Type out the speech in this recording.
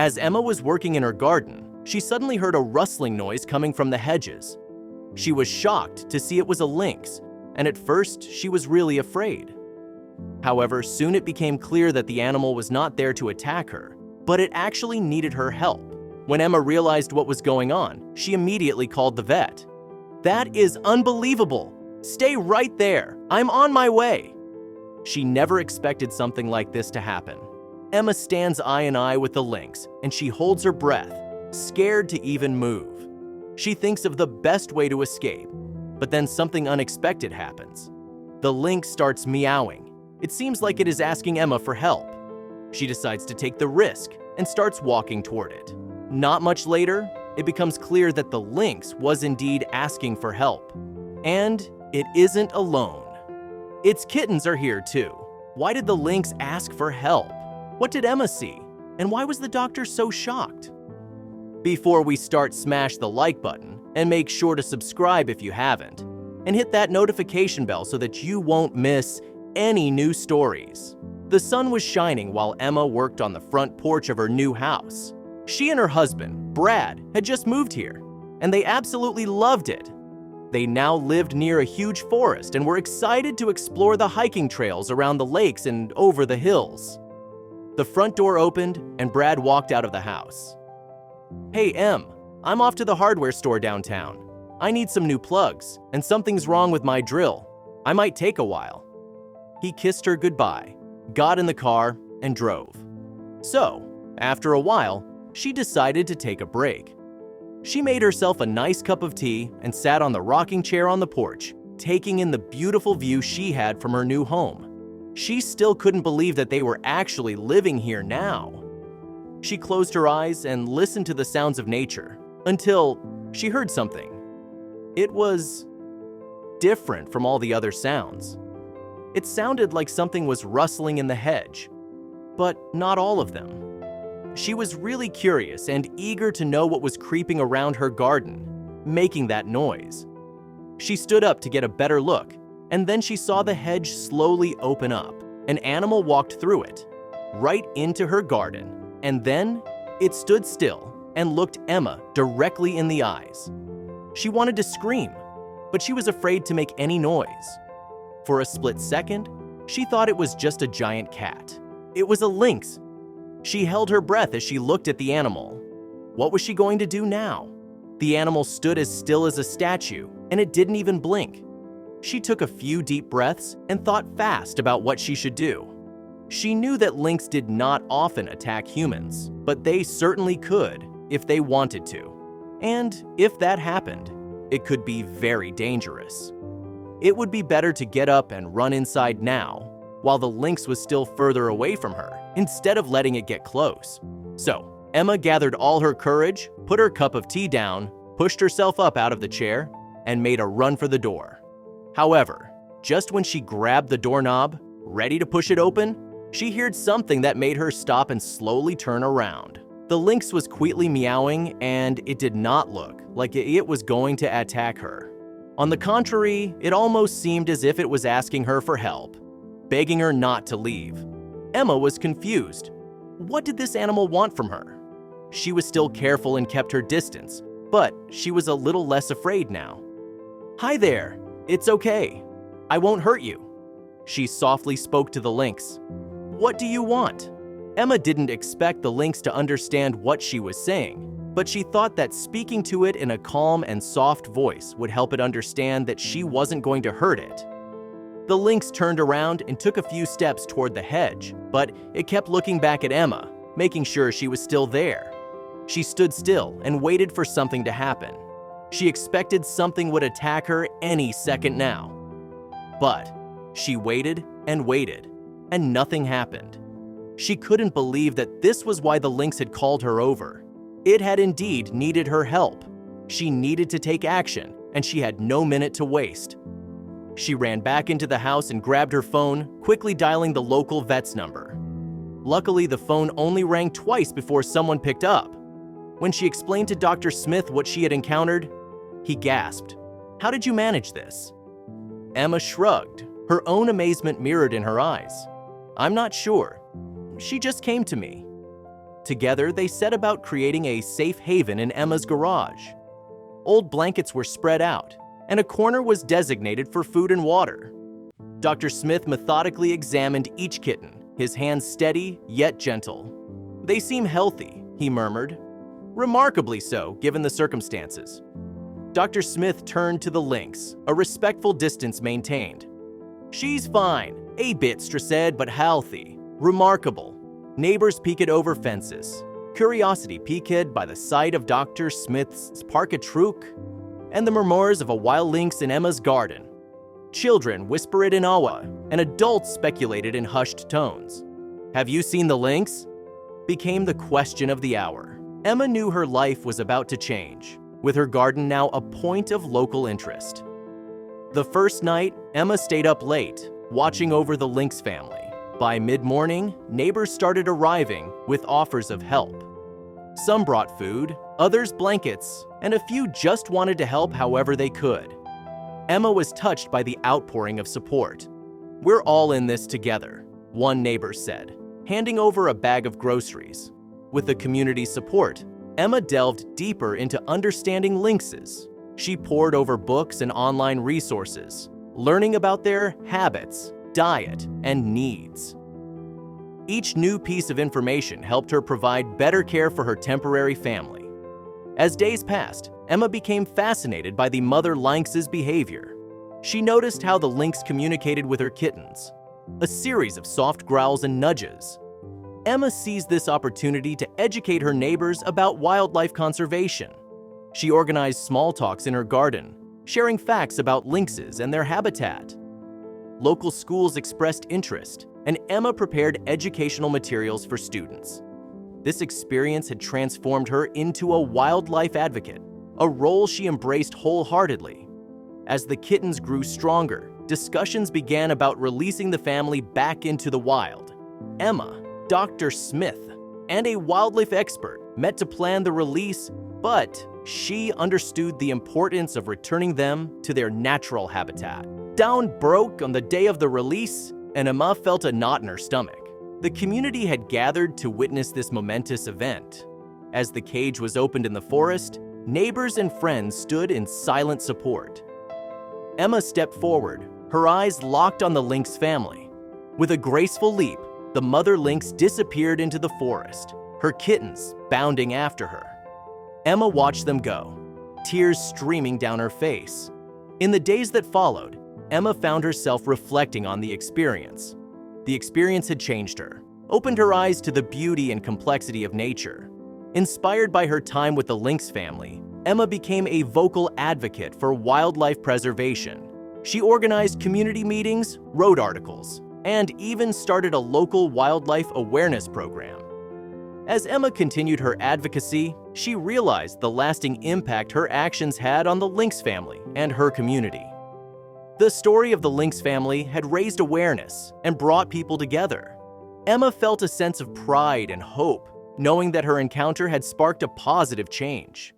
As Emma was working in her garden, she suddenly heard a rustling noise coming from the hedges. She was shocked to see it was a lynx, and at first she was really afraid. However, soon it became clear that the animal was not there to attack her, but it actually needed her help. When Emma realized what was going on, she immediately called the vet. "That is unbelievable! Stay right there! I'm on my way!" She never expected something like this to happen. Emma stands eye in eye with the lynx, and she holds her breath, scared to even move. She thinks of the best way to escape, but then something unexpected happens. The lynx starts meowing. It seems like it is asking Emma for help. She decides to take the risk and starts walking toward it. Not much later, it becomes clear that the lynx was indeed asking for help. And it isn't alone. Its kittens are here too. Why did the lynx ask for help? What did Emma see? And why was the doctor so shocked? Before we start, smash the like button and make sure to subscribe if you haven't. And hit that notification bell so that you won't miss any new stories. The sun was shining while Emma worked on the front porch of her new house. She and her husband, Brad, had just moved here, and they absolutely loved it. They now lived near a huge forest and were excited to explore the hiking trails around the lakes and over the hills. The front door opened, and Brad walked out of the house. "Hey, Em, I'm off to the hardware store downtown. I need some new plugs, and something's wrong with my drill. I might take a while." He kissed her goodbye, got in the car, and drove. So, after a while, she decided to take a break. She made herself a nice cup of tea and sat on the rocking chair on the porch, taking in the beautiful view she had from her new home. She still couldn't believe that they were actually living here now. She closed her eyes and listened to the sounds of nature until she heard something. It was different from all the other sounds. It sounded like something was rustling in the hedge, but not all of them. She was really curious and eager to know what was creeping around her garden, making that noise. She stood up to get a better look, and then she saw the hedge slowly open up. An animal walked through it, right into her garden, and then it stood still and looked Emma directly in the eyes. She wanted to scream, but she was afraid to make any noise. For a split second, she thought it was just a giant cat. It was a lynx. She held her breath as she looked at the animal. What was she going to do now? The animal stood as still as a statue, and it didn't even blink. She took a few deep breaths and thought fast about what she should do. She knew that lynx did not often attack humans, but they certainly could if they wanted to. And if that happened, it could be very dangerous. It would be better to get up and run inside now, while the lynx was still further away from her, instead of letting it get close. So, Emma gathered all her courage, put her cup of tea down, pushed herself up out of the chair, and made a run for the door. However, just when she grabbed the doorknob, ready to push it open, she heard something that made her stop and slowly turn around. The lynx was quietly meowing, and it did not look like it was going to attack her. On the contrary, it almost seemed as if it was asking her for help, begging her not to leave. Emma was confused. What did this animal want from her? She was still careful and kept her distance, but she was a little less afraid now. "Hi there, it's okay. I won't hurt you." She softly spoke to the lynx. "What do you want?" Emma didn't expect the lynx to understand what she was saying, but she thought that speaking to it in a calm and soft voice would help it understand that she wasn't going to hurt it. The lynx turned around and took a few steps toward the hedge, but it kept looking back at Emma, making sure she was still there. She stood still and waited for something to happen. She expected something would attack her any second now. But she waited and waited, and nothing happened. She couldn't believe that this was why the lynx had called her over. It had indeed needed her help. She needed to take action, and she had no minute to waste. She ran back into the house and grabbed her phone, quickly dialing the local vet's number. Luckily, the phone only rang twice before someone picked up. When she explained to Dr. Smith what she had encountered, he gasped, "How did you manage this?" Emma shrugged, her own amazement mirrored in her eyes. "I'm not sure. She just came to me." Together, they set about creating a safe haven in Emma's garage. Old blankets were spread out, and a corner was designated for food and water. Dr. Smith methodically examined each kitten, his hands steady yet gentle. "They seem healthy," he murmured. Remarkably so, given the circumstances. Dr. Smith turned to the Lynx, a respectful distance maintained. "She's fine, a bit stressed but healthy. Remarkable." Neighbors peeked over fences, curiosity piqued by the sight of Dr. Smith's parquetruc and the murmurs of a wild lynx in Emma's garden. Children whispered in awe, and adults speculated in hushed tones. "Have you seen the lynx?" became the question of the hour. Emma knew her life was about to change, with her garden now a point of local interest. The first night, Emma stayed up late, watching over the Lynx family. By mid-morning, neighbors started arriving with offers of help. Some brought food, others blankets, and a few just wanted to help however they could. Emma was touched by the outpouring of support. "We're all in this together," one neighbor said, handing over a bag of groceries. With the community's support, Emma delved deeper into understanding lynxes. She pored over books and online resources, learning about their habits, diet, and needs. Each new piece of information helped her provide better care for her temporary family. As days passed, Emma became fascinated by the mother lynx's behavior. She noticed how the lynx communicated with her kittens, a series of soft growls and nudges. Emma seized this opportunity to educate her neighbors about wildlife conservation. She organized small talks in her garden, sharing facts about lynxes and their habitat. Local schools expressed interest, and Emma prepared educational materials for students. This experience had transformed her into a wildlife advocate, a role she embraced wholeheartedly. As the kittens grew stronger, discussions began about releasing the family back into the wild. Emma, Dr. Smith, and a wildlife expert met to plan the release, but she understood the importance of returning them to their natural habitat. Dawn broke on the day of the release, and Emma felt a knot in her stomach. The community had gathered to witness this momentous event. As the cage was opened in the forest, neighbors and friends stood in silent support. Emma stepped forward, her eyes locked on the lynx family. With a graceful leap, the mother lynx disappeared into the forest, her kittens bounding after her. Emma watched them go, tears streaming down her face. In the days that followed, Emma found herself reflecting on the experience. The experience had changed her, opened her eyes to the beauty and complexity of nature. Inspired by her time with the Lynx family, Emma became a vocal advocate for wildlife preservation. She organized community meetings, wrote articles, and even started a local wildlife awareness program. As Emma continued her advocacy, she realized the lasting impact her actions had on the Lynx family and her community. The story of the Lynx family had raised awareness and brought people together. Emma felt a sense of pride and hope, knowing that her encounter had sparked a positive change.